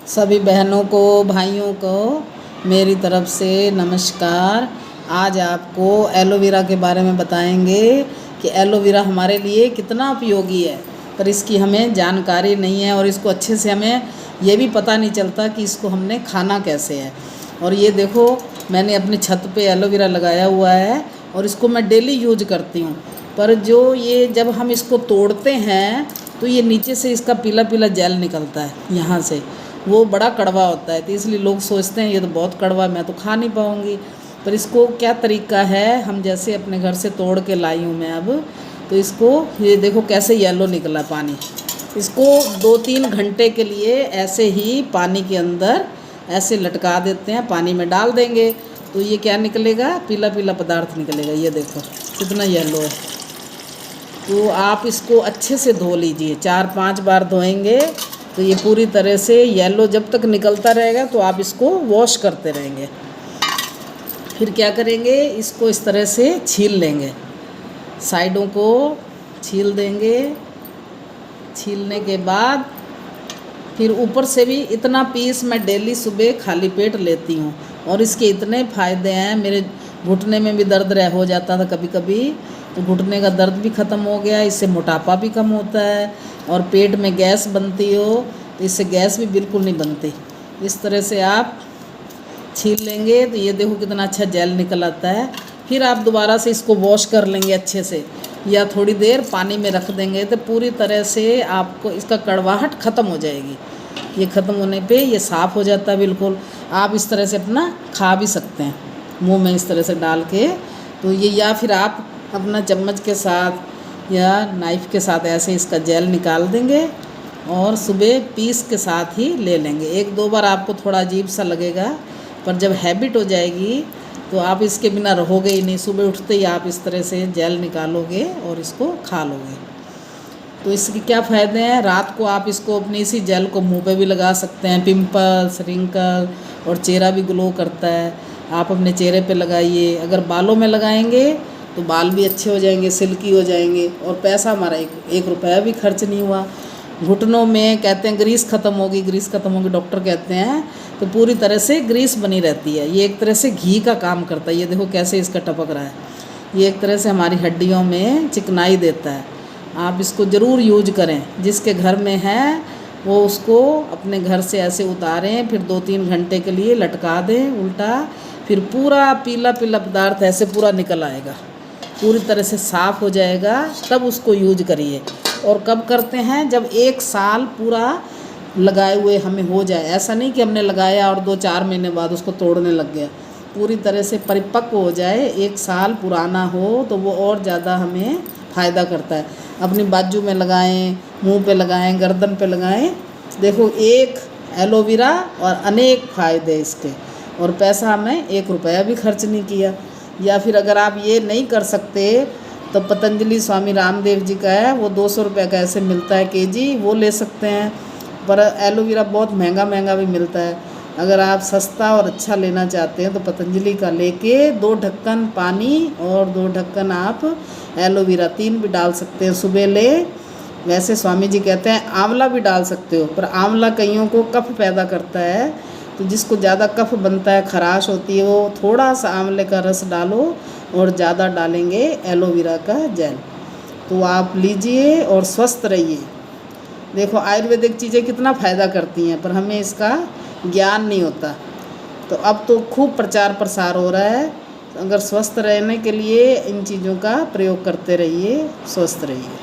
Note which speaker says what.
Speaker 1: सभी बहनों को भाइयों को मेरी तरफ से नमस्कार। आज आपको एलोवेरा के बारे में बताएंगे कि एलोवेरा हमारे लिए कितना उपयोगी है, पर इसकी हमें जानकारी नहीं है और इसको अच्छे से हमें ये भी पता नहीं चलता कि इसको हमने खाना कैसे है। और ये देखो, मैंने अपनी छत पे एलोवेरा लगाया हुआ है और इसको मैं डेली यूज करती हूँ। पर जो ये जब हम इसको तोड़ते हैं तो ये नीचे से इसका पीला पीला जेल निकलता है, यहाँ से वो बड़ा कड़वा होता है। तो इसलिए लोग सोचते हैं ये तो बहुत कड़वा, मैं तो खा नहीं पाऊँगी। पर इसको क्या तरीका है, हम जैसे अपने घर से तोड़ के लाई हूँ मैं अब, तो इसको ये देखो कैसे येलो निकला पानी। इसको 2-3 घंटे के लिए ऐसे ही पानी के अंदर ऐसे लटका देते हैं, पानी में डाल देंगे तो ये क्या निकलेगा, पीला पीला पदार्थ निकलेगा। ये देखो कितना येलो है। तो आप इसको अच्छे से धो लीजिए, 4-5 बार धोएंगे तो ये पूरी तरह से येलो जब तक निकलता रहेगा तो आप इसको वॉश करते रहेंगे। फिर क्या करेंगे, इसको इस तरह से छील लेंगे, साइडों को छील देंगे। छीलने के बाद फिर ऊपर से भी इतना पीस मैं डेली सुबह खाली पेट लेती हूँ और इसके इतने फ़ायदे हैं। मेरे घुटने में भी दर्द हो जाता था कभी कभी, तो घुटने का दर्द भी ख़त्म हो गया। इससे मोटापा भी कम होता है और पेट में गैस बनती हो तो इससे गैस भी बिल्कुल नहीं बनती। इस तरह से आप छील लेंगे तो ये देखो कितना अच्छा जेल निकल आता है। फिर आप दोबारा से इसको वॉश कर लेंगे अच्छे से, या थोड़ी देर पानी में रख देंगे तो पूरी तरह से आपको इसका कड़वाहट ख़त्म हो जाएगी। ये ख़त्म होने पे ये साफ़ हो जाता है बिल्कुल। आप इस तरह से अपना खा भी सकते हैं मुंह में इस तरह से डाल के। तो ये, या फिर आप अपना चम्मच के साथ या नाइफ़ के साथ ऐसे इसका जेल निकाल देंगे और सुबह पीस के साथ ही ले लेंगे। 1-2 बार आपको थोड़ा अजीब सा लगेगा, पर जब हैबिट हो जाएगी तो आप इसके बिना रहोगे ही नहीं। सुबह उठते ही आप इस तरह से जेल निकालोगे और इसको खा लोगे। तो इसके क्या फ़ायदे हैं, रात को आप इसको अपनी इसी जेल को मुंह पे भी लगा सकते हैं। पिंपल्स, रिंकल और चेहरा भी ग्लो करता है, आप अपने चेहरे पे लगाइए। अगर बालों में लगाएंगे तो बाल भी अच्छे हो जाएंगे, सिल्की हो जाएंगे और पैसा हमारा एक रुपया भी खर्च नहीं हुआ। घुटनों में कहते हैं ग्रीस ख़त्म होगी, ग्रीस ख़त्म होगी डॉक्टर कहते हैं, तो पूरी तरह से ग्रीस बनी रहती है। ये एक तरह से घी का काम करता है। ये देखो कैसे इसका टपक रहा है। ये एक तरह से हमारी हड्डियों में चिकनाई देता है। आप इसको ज़रूर यूज करें, जिसके घर में है वो उसको अपने घर से ऐसे उतारें, फिर 2-3 घंटे के लिए लटका दें उल्टा, फिर पूरा पीला पीला पदार्थ ऐसे पूरा निकल आएगा, पूरी तरह से साफ़ हो जाएगा। तब उसको यूज करिए। और कब करते हैं, जब 1 साल पूरा लगाए हुए हमें हो जाए। ऐसा नहीं कि हमने लगाया और 2-4 महीने बाद उसको तोड़ने लग गया। पूरी तरह से परिपक्व हो जाए, 1 साल पुराना हो तो वो और ज़्यादा हमें फ़ायदा करता है। अपनी बाजू में लगाएं, मुंह पे लगाएं, गर्दन पे लगाएं। देखो, एक एलोवेरा और अनेक फ़ायदे इसके, और पैसा हमें 1 रुपया भी खर्च नहीं किया। या फिर अगर आप ये नहीं कर सकते तो पतंजलि स्वामी रामदेव जी का है, वो 200 रुपये का ऐसे मिलता है केजी, वो ले सकते हैं। पर एलोवेरा बहुत महंगा भी मिलता है। अगर आप सस्ता और अच्छा लेना चाहते हैं तो पतंजलि का लेके 2 ढक्कन पानी और 2 ढक्कन आप एलोवेरा, 3 भी डाल सकते हैं, सुबह ले। वैसे स्वामी जी कहते हैं आंवला भी डाल सकते हो, पर आंवला कईयों को कफ पैदा करता है, तो जिसको ज़्यादा कफ बनता है, खराश होती है, वो थोड़ा सा आंवले का रस डालो और ज़्यादा डालेंगे एलोवेरा का जेल, तो आप लीजिए और स्वस्थ रहिए। देखो, आयुर्वेदिक चीज़ें कितना फ़ायदा करती हैं, पर हमें इसका ज्ञान नहीं होता। तो अब तो खूब प्रचार प्रसार हो रहा है। अगर स्वस्थ रहने के लिए इन चीज़ों का प्रयोग करते रहिए, स्वस्थ रहिए।